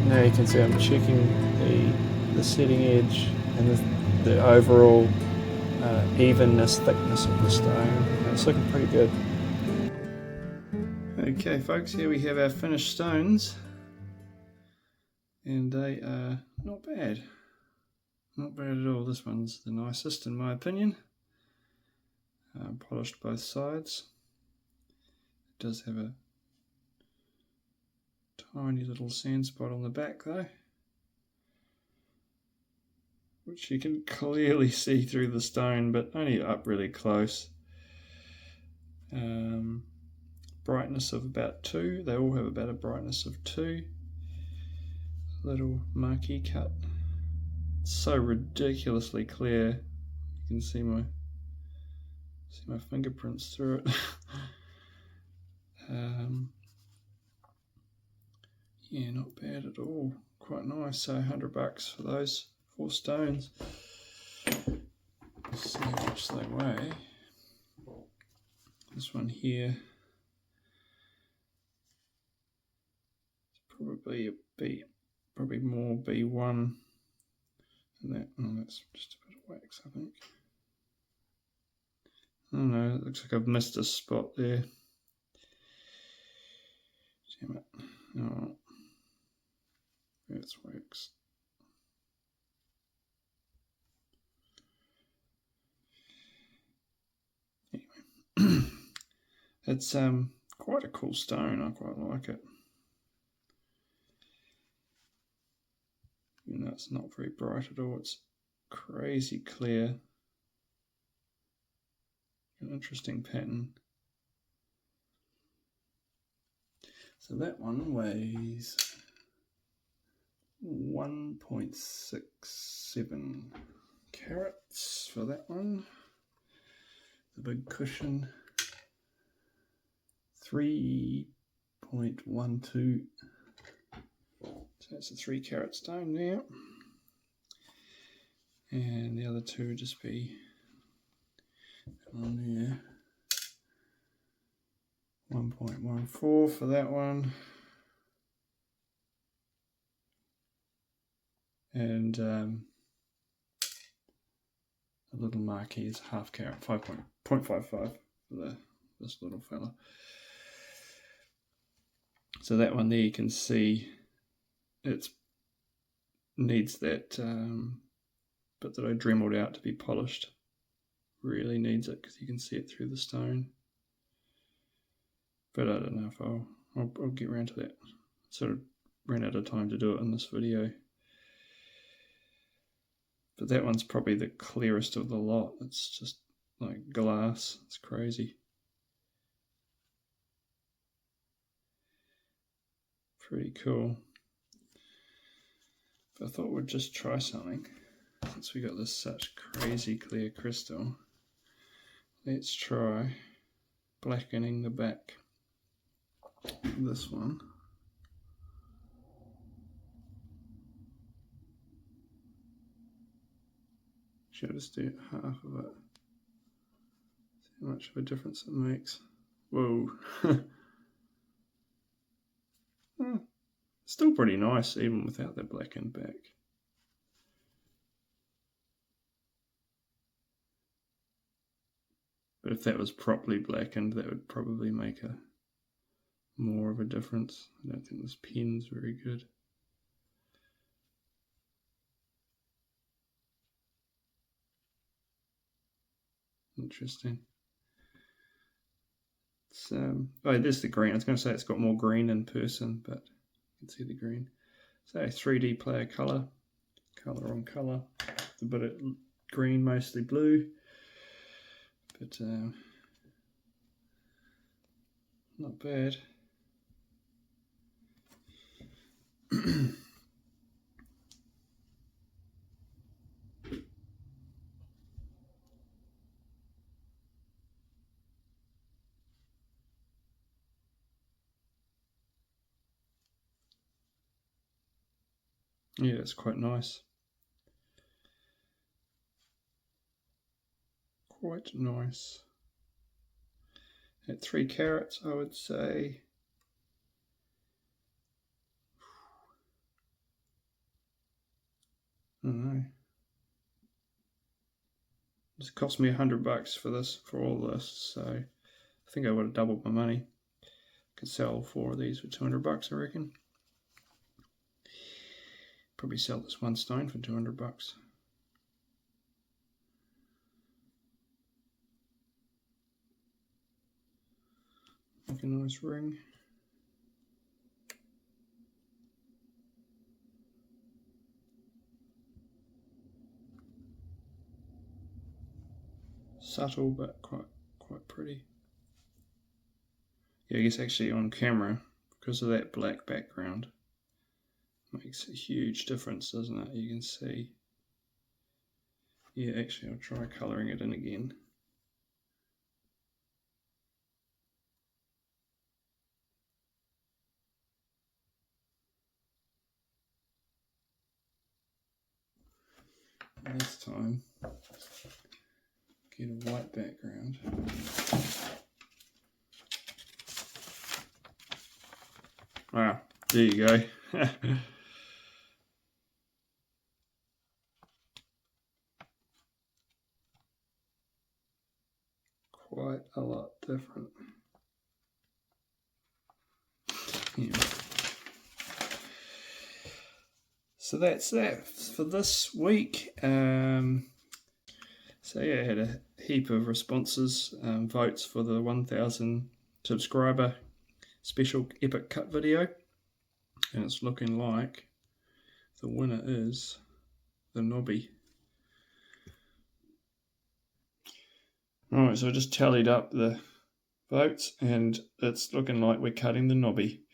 Now you can see I'm checking the setting edge and the overall evenness, thickness of the stone. It's looking pretty good. Okay folks, here we have our finished stones, and they are not bad. Not bad at all. This one's the nicest in my opinion. Polished both sides. It does have a tiny little sand spot on the back though, which you can clearly see through the stone, but only up really close. Brightness of about 2. They all have about a brightness of 2. Little marquee cut. It's so ridiculously clear. You can see my fingerprints through it. Yeah, not bad at all. Quite nice. So $100 for those 4 stones. Let's see how much they weigh. This one here is probably a B, probably more B1 than that. Oh, that's just a bit of wax, I think. I don't know, it looks like I've missed a spot there. Damn it. Oh, that's wax. Anyway, it's quite a cool stone. I quite like it. You know, it's not very bright at all. It's crazy clear. An interesting pattern. So that one weighs 1.67 carats for that one. The big cushion, 3.12. So that's a 3 carat stone there. And the other two would just be on there. 1.14 for that one. And a little marquee is half carat, 0.55 for this little fella. So that one there you can see it needs that bit that I dremeled out to be polished. Really needs it because you can see it through the stone. But I don't know if I'll get around to that. Sort of ran out of time to do it in this video. But that one's probably the clearest of the lot. It's just like glass. It's crazy. Pretty cool. But I thought we'd just try something. Since we got this such crazy clear crystal, let's try blackening the back of this one. Should I just do half of it? See how much of a difference it makes. Whoa. Still pretty nice even without that blackened back. But if that was properly blackened, that would probably make a more of a difference. I don't think this pen's very good. Interesting. Oh, there's the green. I was going to say it's got more green in person, but you can see the green. So 3D player color on color. It's a bit of green, mostly blue, but not bad. Yeah, it's quite nice. Quite nice. At 3 carats, I would say. I don't know. It's cost me $100 for this, for all this, so I think I would have doubled my money. Could sell 4 of these for $200, I reckon. Probably sell this one stone for $200. Like a nice ring. Subtle, but quite pretty. Yeah, I guess actually on camera, because of that black background, makes a huge difference, doesn't it? You can see. Yeah, actually I'll try colouring it in again. This time, get a white background. Wow, there you go. Quite a lot different. Yeah. So that's that for this week. So yeah, I had a heap of responses, votes for the 1,000 subscriber special epic cut video, and it's looking like the winner is the knobby. Alright, so I just tallied up the votes and it's looking like we're cutting the knobby.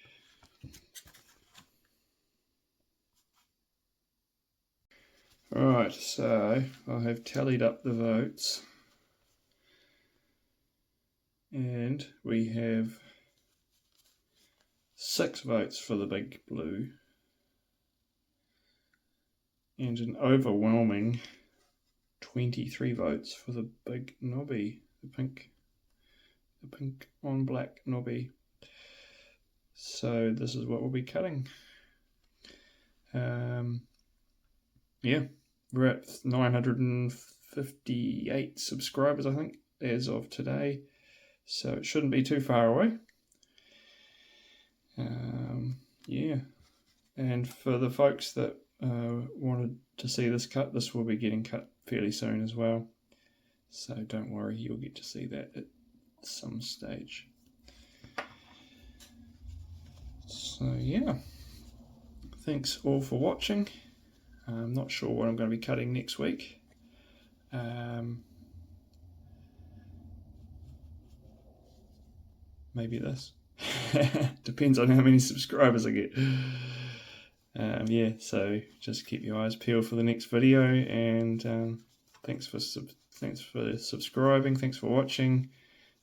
Alright, so I have tallied up the votes and we have 6 votes for the big blue and an overwhelming 23 votes for the big knobby, the pink on black knobby. So this is what we'll be cutting. Yeah, we're at 958 subscribers, I think, as of today. So it shouldn't be too far away. Yeah, and for the folks that wanted to see this cut, this will be getting cut fairly soon as well. So don't worry, you'll get to see that at some stage. So yeah, thanks all for watching. I'm not sure what I'm going to be cutting next week. Maybe this. Depends on how many subscribers I get. Yeah, so just keep your eyes peeled for the next video, and thanks for subscribing, thanks for watching.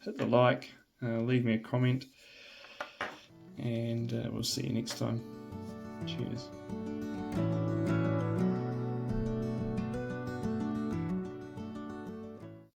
Hit the like, leave me a comment, and we'll see you next time. Cheers.